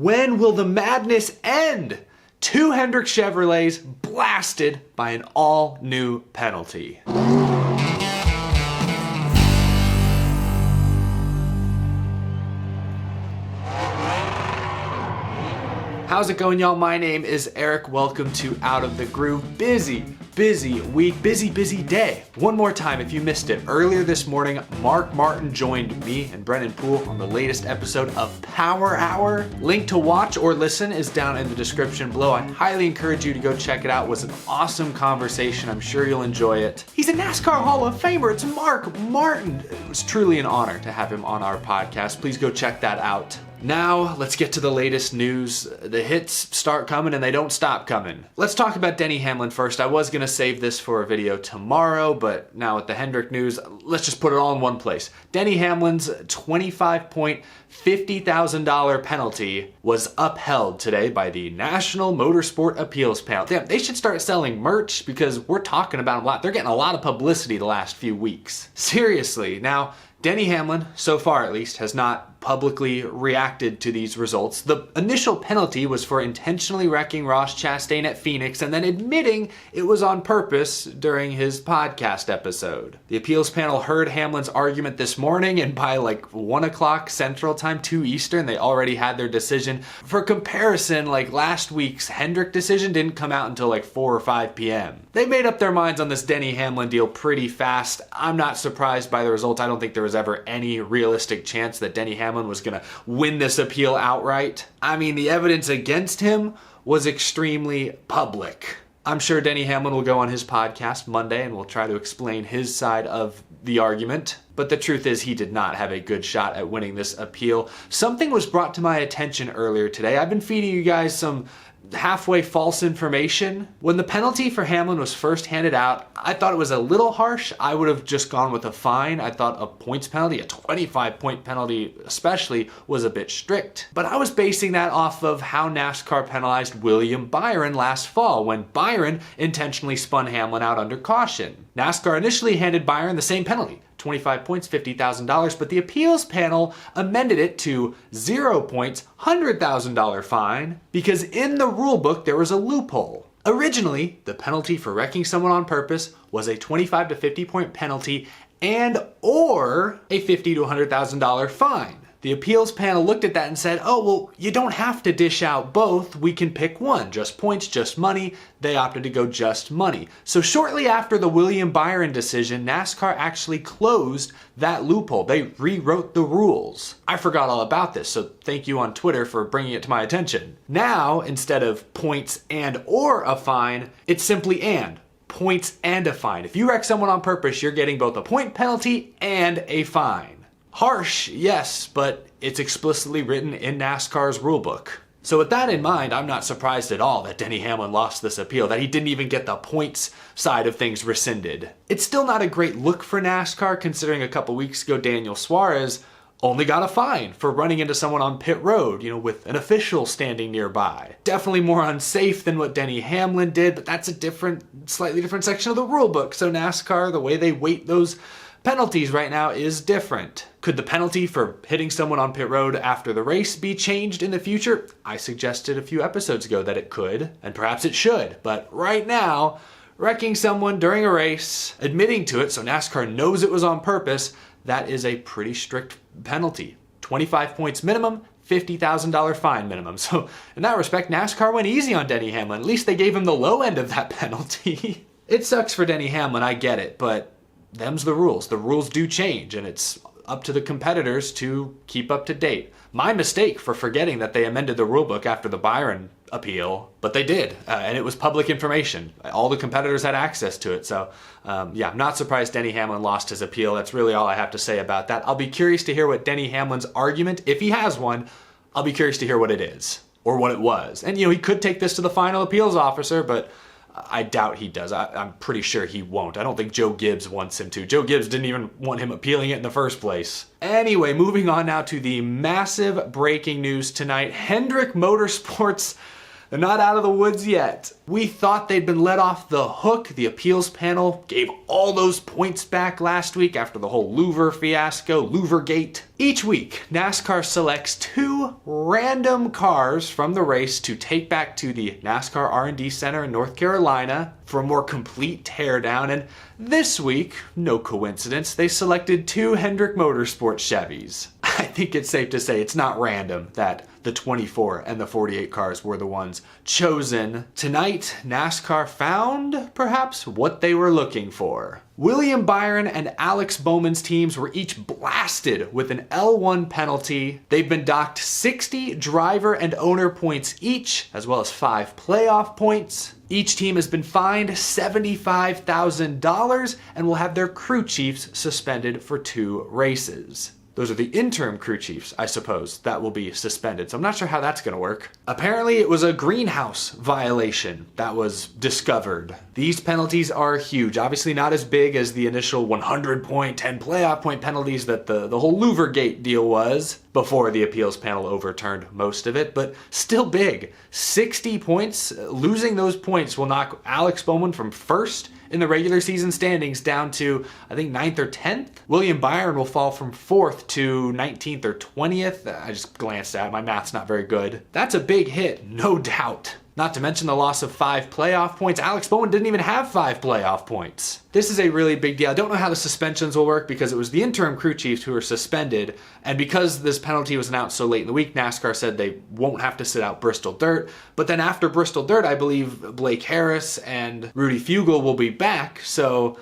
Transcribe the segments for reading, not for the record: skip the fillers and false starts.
When will the madness end? Two Hendrick Chevrolets blasted by an all-new penalty. How's it going, y'all? My name is Eric. Welcome to Out of the Groove. Busy week, busy day. One more time if you missed it. Earlier this morning, Mark Martin joined me and Brennan Poole on the latest episode of Power Hour. Link to watch or listen is down in the description below. I highly encourage you to go check it out. It was an awesome conversation. I'm sure you'll enjoy it. He's a NASCAR Hall of Famer. It's Mark Martin. It was truly an honor to have him on our podcast. Please go check that out. Now, let's get to the latest news. The hits start coming and they don't stop coming. Let's talk about Denny Hamlin first. I was going to save this for a video tomorrow, but now with the Hendrick news, let's just put it all in one place. Denny Hamlin's 25-point, $50,000 penalty was upheld today by the National Motorsport Appeals Panel. Damn, they should start selling merch because we're talking about them a lot. They're getting a lot of publicity the last few weeks. Seriously. Now, Denny Hamlin, so far at least, has not publicly reacted to these results. The initial penalty was for intentionally wrecking Ross Chastain at Phoenix and then admitting it was on purpose during his podcast episode. The appeals panel heard Hamlin's argument this morning, and by like 1 o'clock Central Time, 2 Eastern, they already had their decision. For comparison, like last week's Hendrick decision didn't come out until like 4 or 5 p.m. They made up their minds on this Denny Hamlin deal pretty fast. I'm not surprised by the result. I don't think there was ever any realistic chance that Denny Hamlin was going to win this appeal outright. I mean, the evidence against him was extremely public. I'm sure Denny Hamlin will go on his podcast Monday and will try to explain his side of the argument. But the truth is he did not have a good shot at winning this appeal. Something was brought to my attention earlier today. I've been feeding you guys some halfway false information. When the penalty for Hamlin was first handed out, I thought it was a little harsh. I would have just gone with a fine. I thought a points penalty, a 25-point penalty especially, was a bit strict. But I was basing that off of how NASCAR penalized William Byron last fall when Byron intentionally spun Hamlin out under caution. NASCAR initially handed Byron the same penalty, 25 points, $50,000, but the appeals panel amended it to 0 points, $100,000 fine, because in the rule book there was a loophole. Originally, the penalty for wrecking someone on purpose was a 25 to 50 point penalty and or a $50,000 to $100,000 fine. The appeals panel looked at that and said, oh, well, you don't have to dish out both. We can pick one, just points, just money. They opted to go just money. So shortly after the William Byron decision, NASCAR actually closed that loophole. They rewrote the rules. I forgot all about this, so thank you on Twitter for bringing it to my attention. Now, instead of points and or a fine, it's simply and. Points and a fine. If you wreck someone on purpose, you're getting both a point penalty and a fine. Harsh, yes, but it's explicitly written in NASCAR's rulebook. So with that in mind, I'm not surprised at all that Denny Hamlin lost this appeal, that he didn't even get the points side of things rescinded. It's still not a great look for NASCAR, considering a couple weeks ago Daniel Suarez only got a fine for running into someone on pit road, with an official standing nearby. Definitely more unsafe than what Denny Hamlin did, but that's a slightly different section of the rulebook. So NASCAR, the way they weight those penalties right now is different. Could the penalty for hitting someone on pit road after the race be changed in the future? I suggested a few episodes ago that it could, and perhaps it should. But right now, wrecking someone during a race, admitting to it so NASCAR knows it was on purpose, that is a pretty strict penalty. 25 points minimum, $50,000 fine minimum. So in that respect, NASCAR went easy on Denny Hamlin. At least they gave him the low end of that penalty. It sucks for Denny Hamlin, I get it, but them's the rules. The rules do change, and it's up to the competitors to keep up to date. My mistake for forgetting that they amended the rulebook after the Byron appeal, but they did, and it was public information. All the competitors had access to it, so yeah, I'm not surprised Denny Hamlin lost his appeal. That's really all I have to say about that. I'll be curious to hear what Denny Hamlin's argument, if he has one, I'll be curious to hear what it is, or what it was. And he could take this to the final appeals officer, but I doubt he does. I'm pretty sure he won't. I don't think Joe Gibbs wants him to. Joe Gibbs didn't even want him appealing it in the first place. Anyway, moving on now to the massive breaking news tonight. Hendrick Motorsports They're not out of the woods yet. We thought they'd been let off the hook. The appeals panel gave all those points back last week after the whole Louver fiasco, Louvergate. Each week, NASCAR selects 2 random cars from the race to take back to the NASCAR R&D Center in North Carolina for a more complete teardown. And this week, no coincidence, they selected 2 Hendrick Motorsports Chevys. I think it's safe to say it's not random that the 24 and the 48 cars were the ones chosen. Tonight, NASCAR found, perhaps, what they were looking for. William Byron and Alex Bowman's teams were each blasted with an L1 penalty. They've been docked 60 driver and owner points each, as well as 5 playoff points. Each team has been fined $75,000 and will have their crew chiefs suspended for 2 races. Those are the interim crew chiefs, I suppose, that will be suspended. So I'm not sure how that's going to work. Apparently, it was a greenhouse violation that was discovered. These penalties are huge. Obviously not as big as the initial 100-point, 10 playoff point penalties that the whole Louvergate deal was before the appeals panel overturned most of it, but still big. 60 points. Losing those points will knock Alex Bowman from first in the regular season standings down to, I think, 9th or 10th. William Byron will fall from 4th to 19th or 20th. I just glanced at it. My math's not very good. That's a big hit, no doubt. Not to mention the loss of 5 playoff points. Alex Bowman didn't even have 5 playoff points. This is a really big deal. I don't know how the suspensions will work because it was the interim crew chiefs who were suspended. And because this penalty was announced so late in the week, NASCAR said they won't have to sit out Bristol Dirt. But then after Bristol Dirt, I believe Blake Harris and Rudy Fugle will be back. So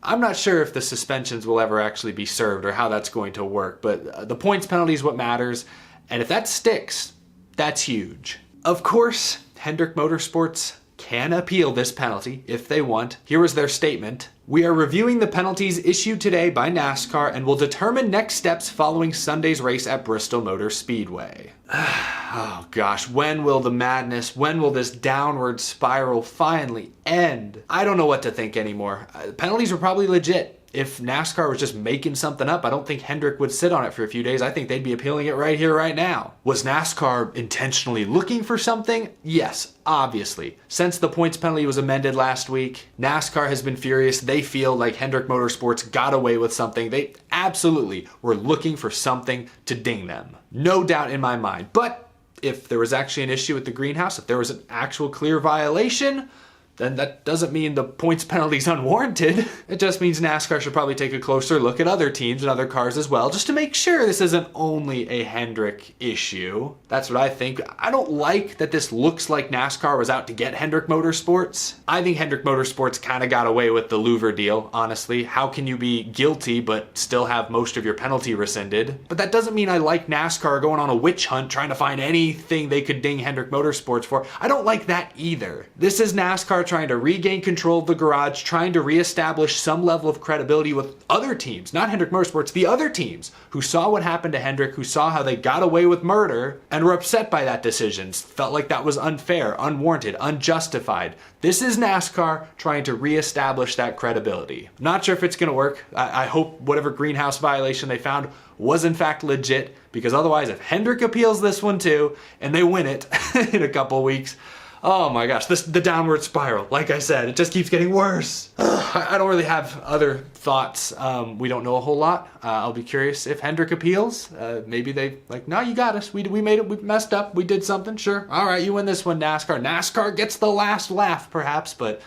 I'm not sure if the suspensions will ever actually be served or how that's going to work. But the points penalty is what matters. And if that sticks, that's huge. Of course, Hendrick Motorsports can appeal this penalty if they want. Here was their statement. We are reviewing the penalties issued today by NASCAR and will determine next steps following Sunday's race at Bristol Motor Speedway. Oh gosh, when will the madness, when will this downward spiral finally end? I don't know what to think anymore. Penalties were probably legit. If NASCAR was just making something up, I don't think Hendrick would sit on it for a few days. I think they'd be appealing it right here, right now. Was NASCAR intentionally looking for something? Yes, obviously. Since the points penalty was amended last week, NASCAR has been furious. They feel like Hendrick Motorsports got away with something. They absolutely were looking for something to ding them. No doubt in my mind. But if there was actually an issue with the greenhouse, if there was an actual clear violation, then that doesn't mean the points penalty is unwarranted. It just means NASCAR should probably take a closer look at other teams and other cars as well, just to make sure this isn't only a Hendrick issue. That's what I think. I don't like that this looks like NASCAR was out to get Hendrick Motorsports. I think Hendrick Motorsports kind of got away with the Louver deal, honestly. How can you be guilty but still have most of your penalty rescinded? But that doesn't mean I like NASCAR going on a witch hunt trying to find anything they could ding Hendrick Motorsports for. I don't like that either. This is NASCAR trying to regain control of the garage, trying to reestablish some level of credibility with other teams, not Hendrick Motorsports, the other teams who saw what happened to Hendrick, who saw how they got away with murder and were upset by that decision, felt like that was unfair, unwarranted, unjustified. This is NASCAR trying to reestablish that credibility. Not sure if it's going to work. I hope whatever greenhouse violation they found was in fact legit, because otherwise if Hendrick appeals this one too and they win it in a couple weeks, oh my gosh, the downward spiral, like I said, it just keeps getting worse. I don't really have other thoughts. We don't know a whole lot. I'll be curious if Hendrick appeals. Maybe they like, no, you got us. We made it. We messed up. We did something. Sure. All right, you win this one, NASCAR. NASCAR gets the last laugh, perhaps, but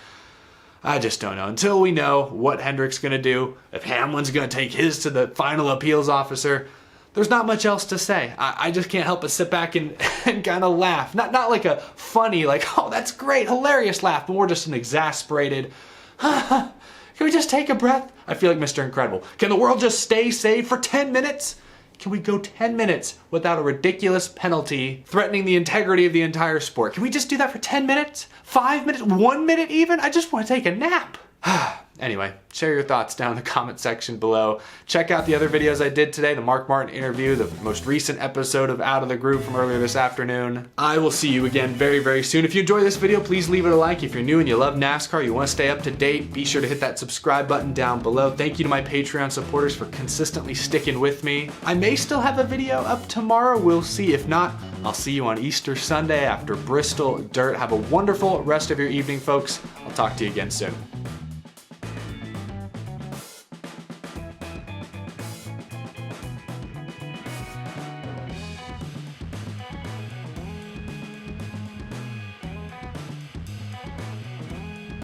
I just don't know. Until we know what Hendrick's going to do, if Hamlin's going to take his to the final appeals officer, there's not much else to say. I just can't help but sit back and kind of laugh. Not like a funny, like, oh, that's great, hilarious laugh, but more just an exasperated, can we just take a breath? I feel like Mr. Incredible. Can the world just stay safe for 10 minutes? Can we go 10 minutes without a ridiculous penalty threatening the integrity of the entire sport? Can we just do that for 10 minutes? 5 minutes? 1 minute even? I just want to take a nap. Anyway, share your thoughts down in the comment section below. Check out the other videos I did today, the Mark Martin interview, the most recent episode of Out of the Groove from earlier this afternoon. I will see you again very, very soon. If you enjoyed this video, please leave it a like. If you're new and you love NASCAR, you want to stay up to date, be sure to hit that subscribe button down below. Thank you to my Patreon supporters for consistently sticking with me. I may still have a video up tomorrow, we'll see. If not, I'll see you on Easter Sunday after Bristol Dirt. Have a wonderful rest of your evening, folks. I'll talk to you again soon.